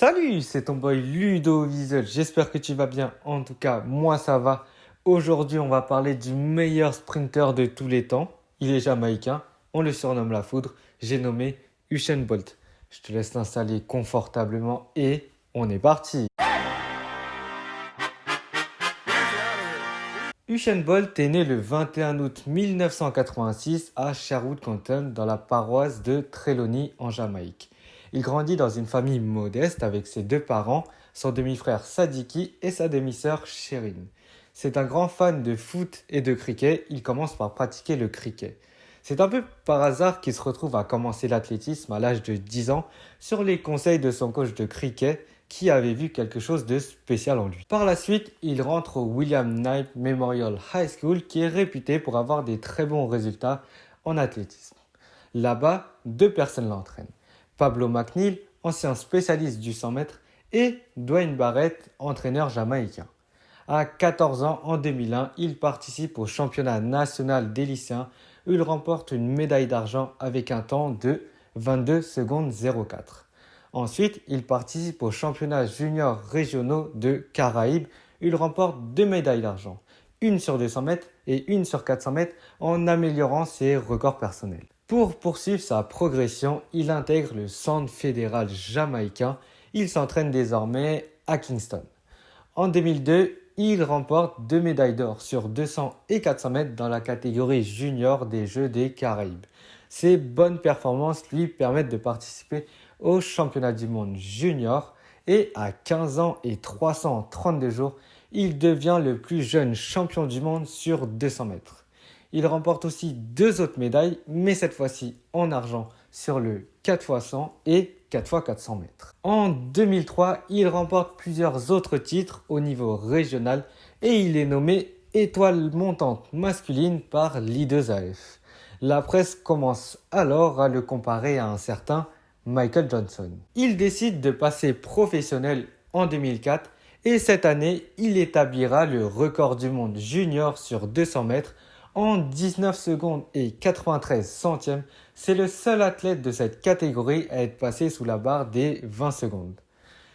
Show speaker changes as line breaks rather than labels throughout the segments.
Salut, c'est ton boy Ludo Wiesel. J'espère que tu vas bien. En tout cas, moi ça va. Aujourd'hui, on va parler du meilleur sprinter de tous les temps. Il est jamaïcain. On le surnomme la foudre. J'ai nommé Usain Bolt. Je te laisse t'installer confortablement et on est parti. Usain Bolt est né le 21 août 1986 à Sherwood Canton dans la paroisse de Trelawney en Jamaïque. Il grandit dans une famille modeste avec ses deux parents, son demi-frère Sadiki et sa demi-sœur Sherin. C'est un grand fan de foot et de cricket, il commence par pratiquer le cricket. C'est un peu par hasard qu'il se retrouve à commencer l'athlétisme à l'âge de 10 ans sur les conseils de son coach de cricket qui avait vu quelque chose de spécial en lui. Par la suite, il rentre au William Knight Memorial High School qui est réputé pour avoir des très bons résultats en athlétisme. Là-bas, deux personnes l'entraînent. Pablo McNeil, ancien spécialiste du 100 mètres, et Dwayne Barrett, entraîneur jamaïcain. À 14 ans, en 2001, il participe au championnat national des lycéens où il remporte une médaille d'argent avec un temps de 22 secondes 04. Ensuite, il participe aux championnats juniors régionaux de Caraïbes où il remporte deux médailles d'argent, une sur 200 mètres et une sur 400 mètres en améliorant ses records personnels. Pour poursuivre sa progression, il intègre le Centre fédéral jamaïcain. Il s'entraîne désormais à Kingston. En 2002, il remporte deux médailles d'or sur 200 et 400 mètres dans la catégorie junior des Jeux des Caraïbes. Ses bonnes performances lui permettent de participer au championnat du monde junior et à 15 ans et 332 jours, il devient le plus jeune champion du monde sur 200 mètres. Il remporte aussi deux autres médailles, mais cette fois-ci en argent sur le 4x100 et 4x400 mètres. En 2003, il remporte plusieurs autres titres au niveau régional et il est nommé étoile montante masculine par l'I2AF. La presse commence alors à le comparer à un certain Michael Johnson. Il décide de passer professionnel en 2004 et cette année, il établira le record du monde junior sur 200 mètres en 19 secondes et 93 centièmes. C'est le seul athlète de cette catégorie à être passé sous la barre des 20 secondes.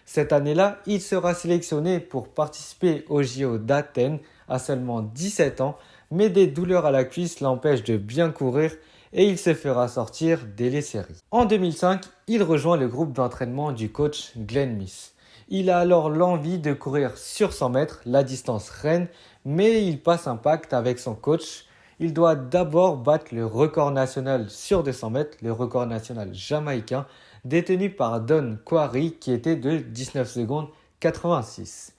Cette année-là, il sera sélectionné pour participer au JO d'Athènes à seulement 17 ans, mais des douleurs à la cuisse l'empêchent de bien courir et il se fera sortir dès les séries. En 2005, il rejoint le groupe d'entraînement du coach Glenn Miss. Il a alors l'envie de courir sur 100 mètres, la distance reine, mais il passe un pacte avec son coach. Il doit d'abord battre le record national sur 200 mètres, le record national jamaïcain, détenu par Don Quarry qui était de 19 secondes 86.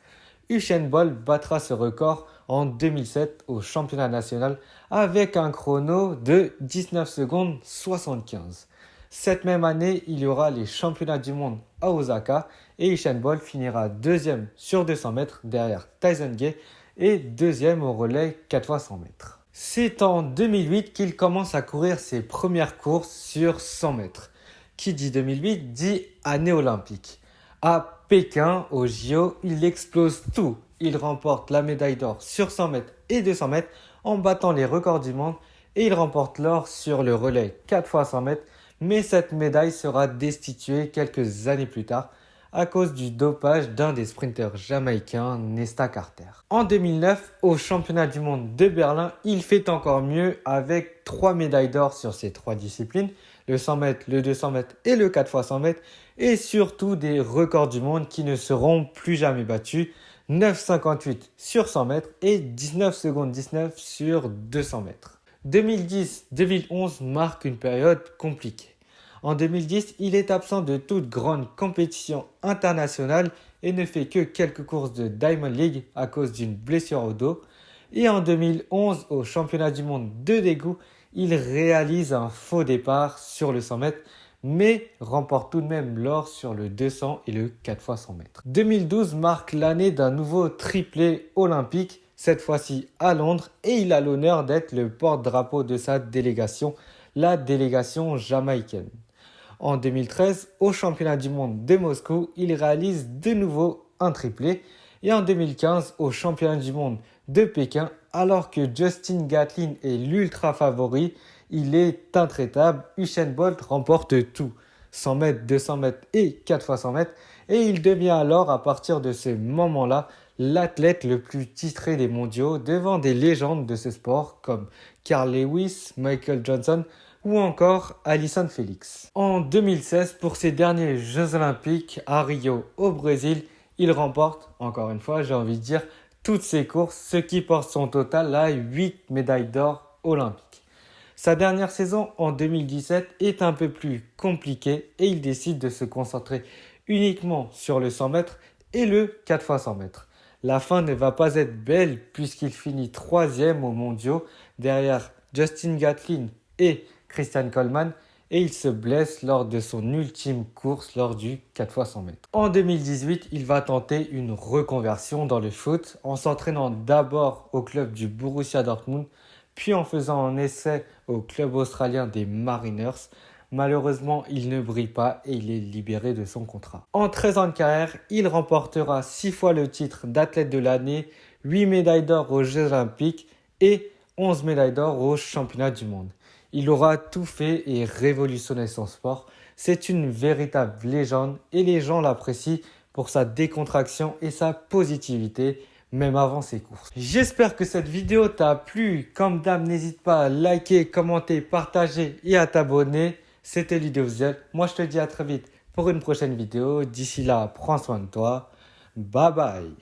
Usain Bolt battra ce record en 2007 au championnat national avec un chrono de 19 secondes 75. Cette même année, il y aura les championnats du monde à Osaka et Usain Bolt finira deuxième sur 200 mètres derrière Tyson Gay et deuxième au relais 4x100 mètres. C'est en 2008 qu'il commence à courir ses premières courses sur 100 mètres. Qui dit 2008 dit année olympique. À Pékin, au JO, il explose tout. Il remporte la médaille d'or sur 100 mètres et 200 mètres en battant les records du monde et il remporte l'or sur le relais 4x100 mètres. Mais cette médaille sera destituée quelques années plus tard à cause du dopage d'un des sprinteurs jamaïcains, Nesta Carter. En 2009, au championnat du monde de Berlin, il fait encore mieux avec 3 médailles d'or sur ces 3 disciplines, le 100 mètres, le 200 mètres et le 4x100 mètres, et surtout des records du monde qui ne seront plus jamais battus, 9,58 sur 100 mètres et 19 secondes 19 sur 200 mètres. 2010-2011 marque une période compliquée. En 2010, il est absent de toute grande compétition internationale et ne fait que quelques courses de Diamond League à cause d'une blessure au dos. Et en 2011, au championnat du monde de Daegu, il réalise un faux départ sur le 100 mètres, mais remporte tout de même l'or sur le 200 et le 4x100 mètres. 2012 marque l'année d'un nouveau triplé olympique, cette fois-ci à Londres, et il a l'honneur d'être le porte-drapeau de sa délégation, la délégation jamaïcaine. En 2013, au championnat du monde de Moscou, il réalise de nouveau un triplé. Et en 2015, au championnat du monde de Pékin, alors que Justin Gatlin est l'ultra favori, il est intraitable. Usain Bolt remporte tout. 100 mètres, 200 mètres et 4 fois 100 mètres. Et il devient alors, à partir de ce moment-là, l'athlète le plus titré des mondiaux devant des légendes de ce sport comme Carl Lewis, Michael Johnson ou encore Allyson Felix. En 2016, pour ses derniers Jeux Olympiques à Rio au Brésil, il remporte, encore une fois, j'ai envie de dire, toutes ses courses, ce qui porte son total à 8 médailles d'or olympiques. Sa dernière saison en 2017 est un peu plus compliquée et il décide de se concentrer uniquement sur le 100 mètres et le 4 fois 100 mètres. La fin ne va pas être belle puisqu'il finit 3e aux mondiaux derrière Justin Gatlin et Christian Coleman et il se blesse lors de son ultime course lors du 4 fois 100 mètres. En 2018, il va tenter une reconversion dans le foot en s'entraînant d'abord au club du Borussia Dortmund puis en faisant un essai au club australien des Mariners. Malheureusement, il ne brille pas et il est libéré de son contrat. En 13 ans de carrière, il remportera 6 fois le titre d'athlète de l'année, 8 médailles d'or aux Jeux Olympiques et 11 médailles d'or aux Championnats du monde. Il aura tout fait et révolutionné son sport. C'est une véritable légende et les gens l'apprécient pour sa décontraction et sa positivité, même avant ses courses. J'espère que cette vidéo t'a plu. Comme d'hab, n'hésite pas à liker, commenter, partager et à t'abonner. C'était Ludoviel. Moi, je te dis à très vite pour une prochaine vidéo. D'ici là, prends soin de toi. Bye bye.